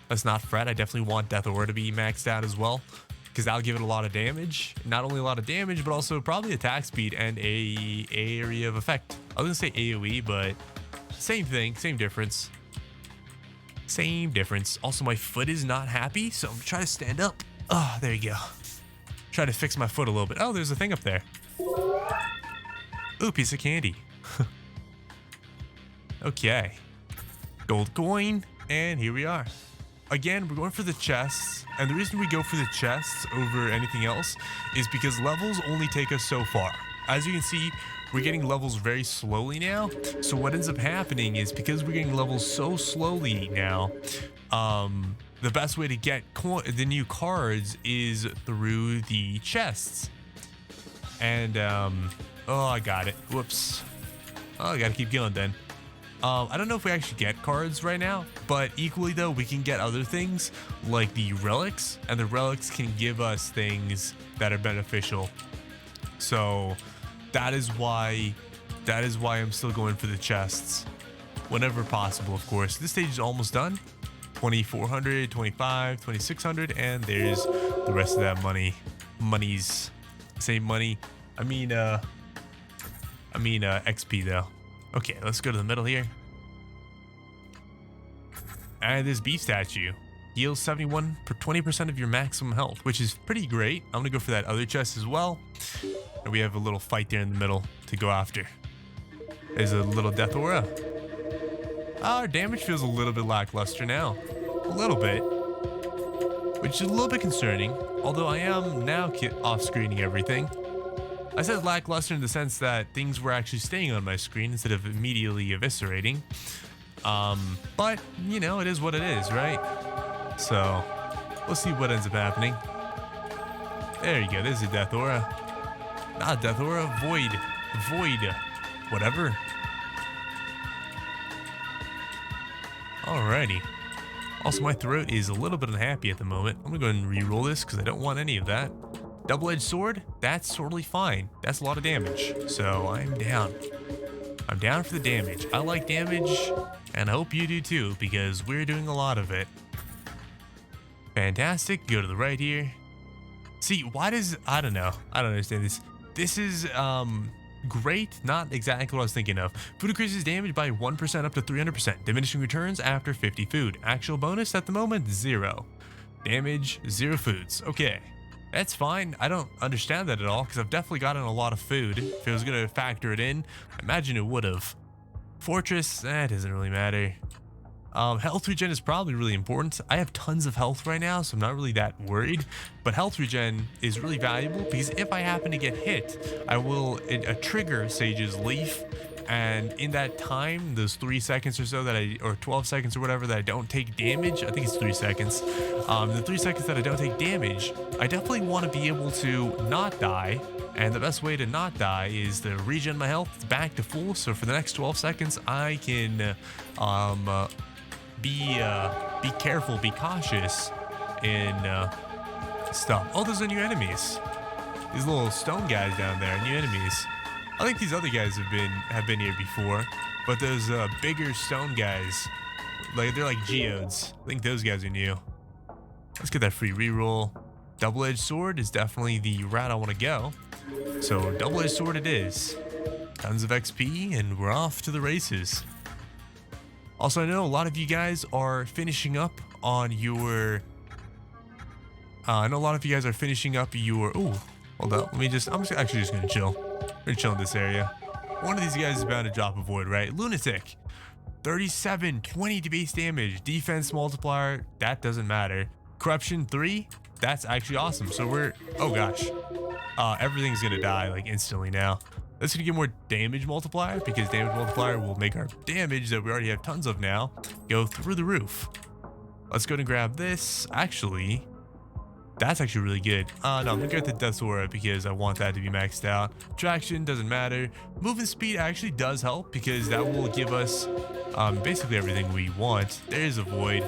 Let's not fret. I definitely want Death Aura to be maxed out as well, because that'll give it a lot of damage. Not only a lot of damage, but also probably attack speed and a area of effect. I was gonna say AoE, but same thing, same difference. Same difference. Also, my foot is not happy, so I'm trying to stand up. Oh, there you go. Try to fix my foot a little bit. Oh, there's a thing up there. Ooh, piece of candy. Okay. Gold coin, and here we are. Again, we're going for the chests, and the reason we go for the chests over anything else is because levels only take us so far. As you can see, we're getting levels very slowly now. So what ends up happening is, because we're getting levels so slowly now, the best way to get the new cards is through the chests. And oh, I got it. Whoops. Oh, I gotta keep going then. I don't know if we actually get cards right now, but equally though, we can get other things like the relics, and the relics can give us things that are beneficial. So that is why I'm still going for the chests whenever possible, of course. This stage is almost done. 2,400, 25, 2,600, and there's the rest of that money. Same money. I mean XP though. Okay, let's go to the middle here. And this beef statue heals 71 per 20% of your maximum health, which is pretty great. I'm gonna go for that other chest as well. And we have a little fight there in the middle to go after. There's a little Death Aura. Our damage feels a little bit lackluster now. A little bit. Which is a little bit concerning. Although I am now off-screening everything. I said lackluster in the sense that things were actually staying on my screen instead of immediately eviscerating. But, you know, it is what it is, right? So, we'll see what ends up happening. There you go, there's a Death Aura. Not Death Aura, Void. Whatever. Alrighty. Also, my throat is a little bit unhappy at the moment. I'm gonna go ahead and re-roll this because I don't want any of that. Double-edged sword, that's totally fine. That's a lot of damage, so I'm down. I'm down for the damage. I like damage, and I hope you do too, because we're doing a lot of it. Fantastic, go to the right here. See, why does, I don't know. I don't understand this. This is, great, not exactly what I was thinking of. Food increases damage by 1% up to 300%. Diminishing returns after 50 food. Actual bonus at the moment, 0. Damage, 0 foods. Okay. That's fine. I don't understand that at all, because I've definitely gotten a lot of food. If it was going to factor it in, I imagine it would have. Fortress, that doesn't really matter. Health regen is probably really important. I have tons of health right now, so I'm not really that worried. But health regen is really valuable, because if I happen to get hit, I will trigger Sage's Leaf. And in that time, those 3 seconds or so or 12 seconds or whatever that I don't take damage, I think it's 3 seconds. The 3 seconds that I don't take damage, I definitely want to be able to not die. And the best way to not die is to regen my health back to full. So for the next 12 seconds, I can be careful, be cautious in stuff. Oh, those are new enemies. These little stone guys down there, new enemies. I think these other guys have been here before, but those bigger stone guys, they're like geodes. I think those guys are new. Let's get that free reroll. Double-edged sword is definitely the route I want to go. So double-edged sword it is. Tons of XP, and we're off to the races. Also, I know a lot of you guys are finishing up on your. I know a lot of you guys are finishing up your. Ooh, hold up. I'm actually just gonna chill. We're gonna chill in this area. One of these guys is bound to drop a void, right? Lunatic. 37, 20 to base damage. Defense multiplier, that doesn't matter. Corruption 3, that's actually awesome. So we're, oh gosh. Everything's gonna die like instantly now. That's gonna get more damage multiplier, because damage multiplier will make our damage that we already have tons of now go through the roof. Let's go and grab this. Actually, that's actually really good. No, I'm gonna get the Death Aura because I want that to be maxed out. Traction doesn't matter. Movement speed actually does help, because that will give us basically everything we want. There's a void.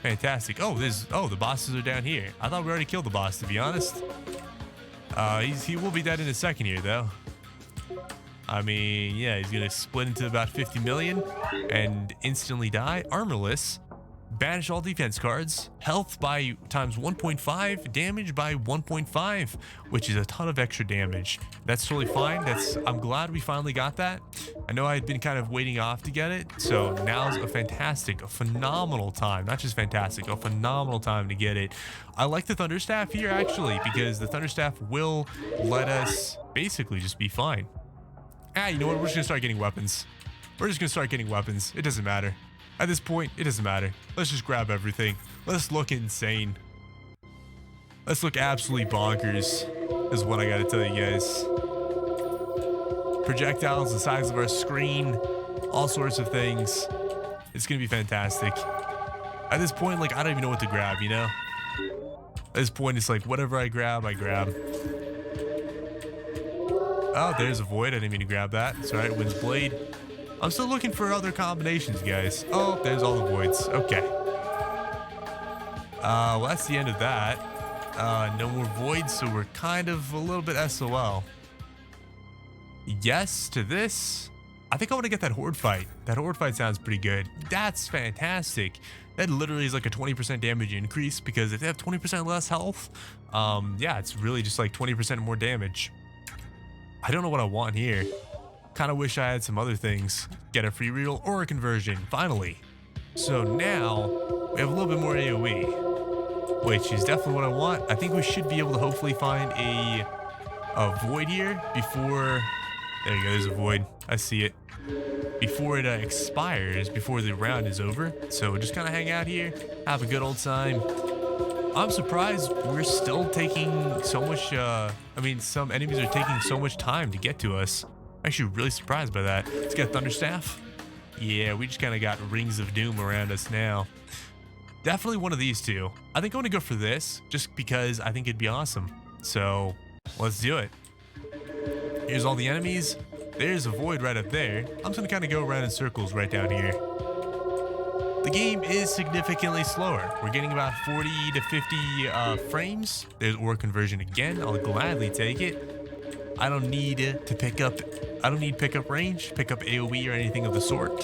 Fantastic. Oh, the bosses are down here. I thought we already killed the boss, to be honest. He will be dead in a second here, though. I mean, yeah, he's gonna split into about 50 million and instantly die. Armorless. Banish all defense cards. Health by times 1.5. Damage by 1.5, which is a ton of extra damage. That's totally fine. I'm glad we finally got that. I know I had been kind of waiting off to get it, so now's a phenomenal time. Not just fantastic, a phenomenal time to get it. I like the Thunderstaff here actually, because the Thunderstaff will let us basically just be fine. You know what? We're just gonna start getting weapons. We're just gonna start getting weapons. It doesn't matter. At this point, it doesn't matter. Let's just grab everything. Let's look insane. Let's look absolutely bonkers, is what I gotta tell you guys. Projectiles the size of our screen, all sorts of things. It's gonna be fantastic. At this point, like, I don't even know what to grab, you know? At this point, it's like, whatever I grab, I grab. Oh, there's a void. I didn't mean to grab that. It's alright, Wind's Blade. I'm still looking for other combinations, guys. Oh, there's all the voids. Okay. Well, that's the end of that. No more voids, so we're kind of a little bit SOL. Yes to this. I think I want to get that horde fight. That horde fight sounds pretty good. That's fantastic. That literally is like a 20% damage increase, because if they have 20% less health, yeah, it's really just like 20% more damage. I don't know what I want here. Kind of wish I had some other things. Get a free reroll or a conversion, finally. So now we have a little bit more AoE, which is definitely what I want. I think we should be able to hopefully find a void here before. There you go. There's a void. I see it. Before it expires, before the round is over. So just kind of hang out here, have a good old time. I'm surprised we're still taking so much. I mean, some enemies are taking so much time to get to us. Actually really surprised by that. Let's get Thunderstaff. Yeah, we just kind of got Rings of Doom around us now. Definitely one of these two. I think I want to go for this just because I think it'd be awesome. So let's do it. Here's all the enemies. There's a void right up there. I'm just gonna kind of go around in circles right down here. The game is significantly slower. We're getting about 40 to 50 frames. There's ore conversion again. I'll gladly take it. I don't need to pick up range, pick up AoE or anything of the sort.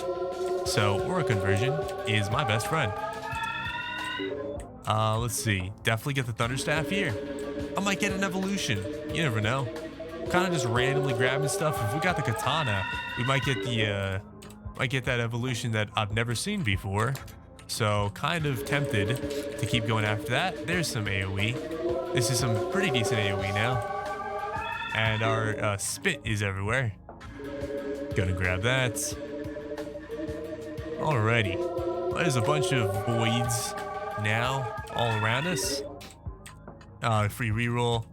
So aura conversion is my best friend. Let's see. Definitely get the Thunderstaff here. I might get an evolution. You never know. Kind of just randomly grabbing stuff. If we got the katana, we might get that evolution that I've never seen before. So kind of tempted to keep going after that. There's some AoE. This is some pretty decent AoE now. And our spit is everywhere. Gonna grab that. Alrighty. There's a bunch of voids now all around us. Free reroll.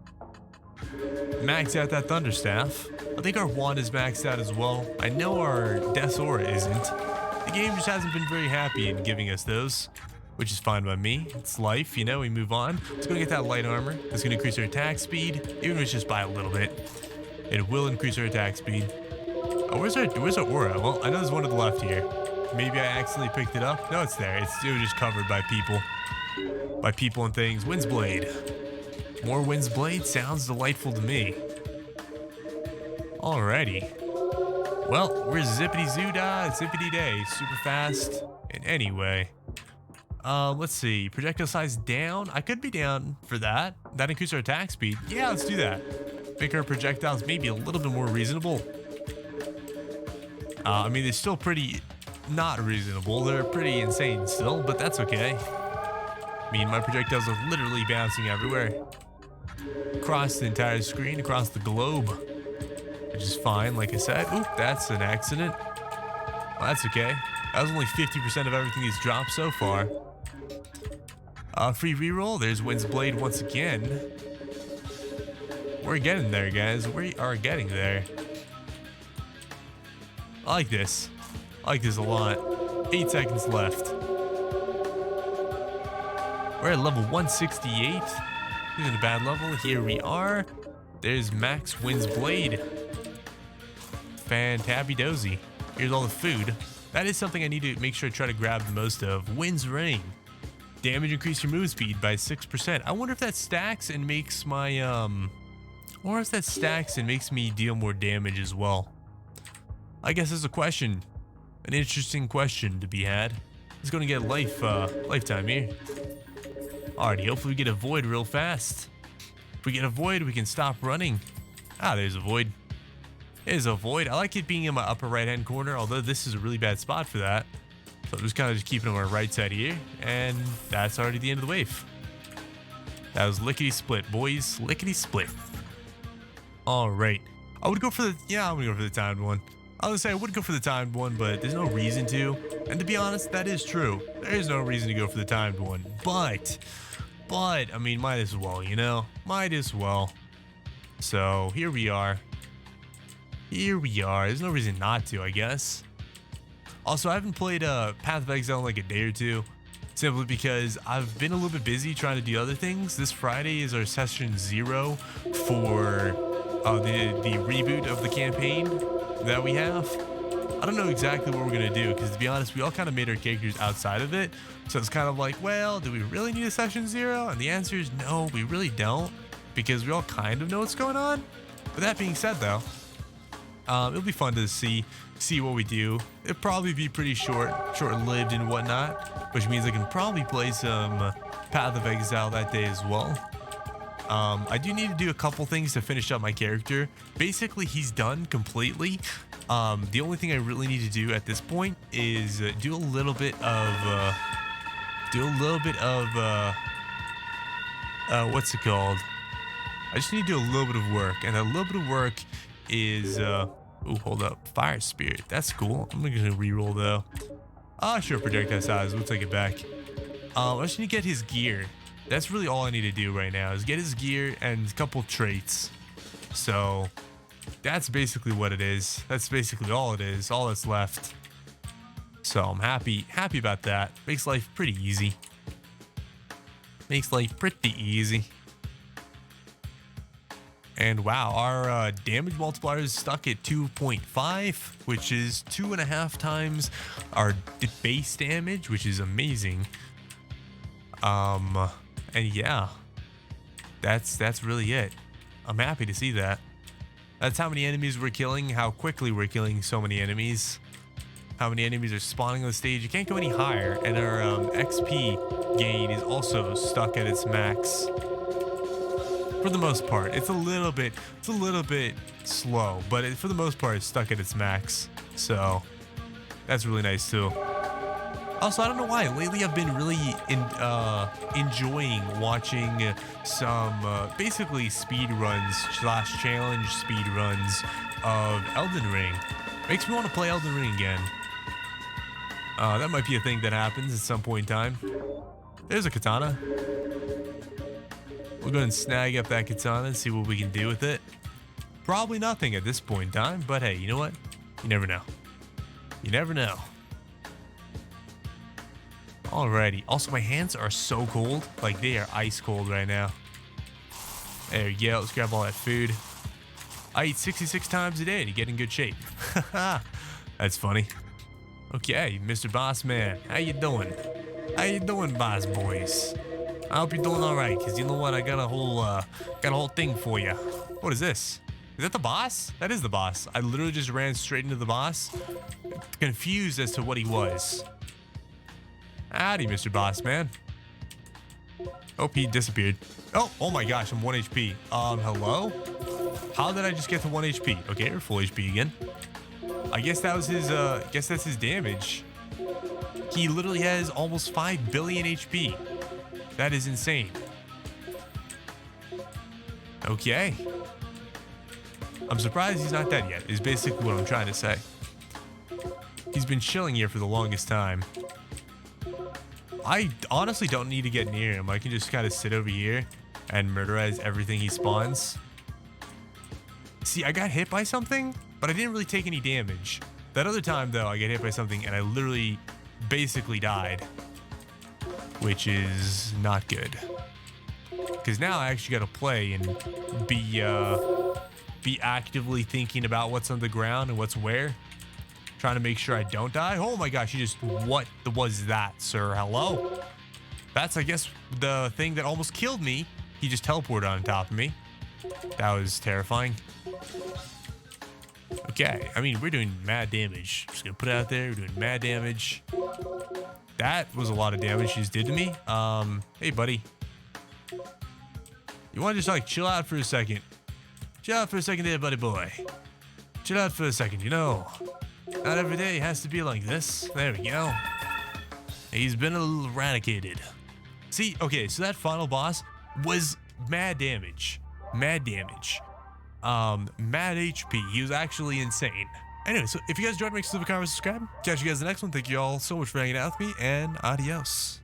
Max out that Thunderstaff. I think our wand is maxed out as well. I know our Death's Aura isn't. The game just hasn't been very happy in giving us those, which is fine by me. It's life, you know, we move on. Let's go get that light armor. That's gonna increase our attack speed, even if it's just by a little bit. It will increase our attack speed. Oh, where's our aura? Well, I know there's one to the left here. Maybe I accidentally picked it up. No, it's there. It was just covered by people. By people and things. Wind's Blade. More Wind's Blade sounds delightful to me. Alrighty. Well, we're zippity-zoo-dah, zippity-day. Super fast. And anyway. Let's see. Projectile size down. I could be down for that. That increases our attack speed. Yeah, let's do that. Make our projectiles maybe a little bit more reasonable. I mean, they're still pretty not reasonable. They're pretty insane still, but that's okay. I mean, my projectiles are literally bouncing everywhere. Across the entire screen, across the globe. Which is fine, like I said. Oop, that's an accident. Well, that's okay. That was only 50% of everything he's dropped so far. Free reroll. There's Wind's Blade once again. We're getting there, guys. We are getting there. I like this. I like this a lot. 8 seconds left. We're at level 168. This isn't a bad level. Here we are. There's Max Wind's Blade. Fantabby-dozy. Here's all the food. That is something I need to make sure I try to grab the most of. Wind's Rain. Damage increase your move speed by 6%. I wonder if that stacks and makes my or if that stacks and makes me deal more damage as well. I guess there's a question, an interesting question to be had. It's gonna get lifetime here. Alrighty, hopefully we get a void real fast. If we get a void, we can stop running. Ah, there's a void. There's a void. I like it being in my upper right-hand corner, although this is a really bad spot for that. So I'm just kind of just keeping it on my right side here, and that's already the end of the wave. That was lickety-split, boys. Lickety-split. All right. I would go for the, I'm gonna go for the timed one. I would say I would go for the timed one, but there's no reason to. And to be honest, that is true. There is no reason to go for the timed one. But, I mean, might as well, you know? Might as well. So, here we are. Here we are. There's no reason not to, I guess. Also, I haven't played Path of Exile in like a day or two. Simply because I've been a little bit busy trying to do other things. This Friday is our session 0 for the reboot of the campaign that we have. I don't know exactly what we're gonna do because, to be honest, we all kind of made our characters outside of it. So it's kind of like, well, do we really need a session 0? And the answer is no, we really don't, because we all kind of know what's going on. But that being said, though, it'll be fun to see what we do. It'll probably be pretty short-lived and whatnot, which means I can probably play some Path of Exile that day as well. I do need to do a couple things to finish up my character. Basically, he's done completely. The only thing I really need to do at this point is do a little bit of what's it called? I just need to do a little bit of work, and a little bit of work is oh, hold up, fire spirit. That's cool. I'm gonna reroll though. Sure, projectile size. We'll take it back. I just need to get his gear. That's really all I need to do right now, is get his gear and a couple traits. So that's basically what it is. That's basically all it is. All that's left. So I'm happy about that. Makes life pretty easy. Makes life pretty easy. And wow, our damage multiplier is stuck at 2.5, which is 2.5 times our base damage, which is amazing. And yeah, that's really it. I'm happy to see that. That's how many enemies we're killing, how quickly we're killing so many enemies, how many enemies are spawning on the stage. You can't go any higher, and our XP gain is also stuck at its max. For the most part, it's a little bit slow, but for the most part, it's stuck at its max. So that's really nice too. Also, I don't know why. Lately, I've been really enjoying watching some basically speed runs / challenge speed runs of Elden Ring. Makes me want to play Elden Ring again. That might be a thing that happens at some point in time. There's a katana. We'll go ahead and snag up that katana and see what we can do with it. Probably nothing at this point in time, but hey, you know what? You never know. You never know. Alrighty. Also, my hands are so cold. Like, they are ice cold right now. There you go. Let's grab all that food. I eat 66 times a day to get in good shape. That's funny. Okay, Mr. Boss Man. How you doing? How you doing, boss boys? I hope you're doing all right, because you know what? I got a whole thing for you. What is this? Is that the boss? That is the boss. I literally just ran straight into the boss, confused as to what he was. Howdy, Mr. Boss Man. Oh, he disappeared. Oh my gosh, I'm 1 HP. Hello? How did I just get to 1 HP? Okay, we're full HP again. I guess that was his, guess that's his damage. He literally has almost 5 billion HP. That is insane. Okay. I'm surprised he's not dead yet, is basically what I'm trying to say. He's been chilling here for the longest time. I honestly don't need to get near him. I can just kind of sit over here and murderize everything he spawns. See, I got hit by something, but I didn't really take any damage. That other time, though, I get hit by something and I literally basically died, which is not good. Because now I actually got to play and be actively thinking about what's on the ground and what's where. Trying to make sure I don't die. Oh my gosh, what was that, sir? Hello? That's, I guess, the thing that almost killed me. He just teleported on top of me. That was terrifying. Okay, I mean, we're doing mad damage. Just gonna put it out there. We're doing mad damage. That was a lot of damage he just did to me. Hey, buddy. You want to just like chill out for a second? Chill out for a second there, buddy boy. Chill out for a second, you know. Not every day has to be like this. There we go. He's been eradicated. See, okay, so that final boss was mad damage. Mad damage. Mad HP. He was actually insane. Anyway, so if you guys enjoyed, make sure to leave a comment, subscribe. Catch you guys in the next one. Thank you all so much for hanging out with me, and adios.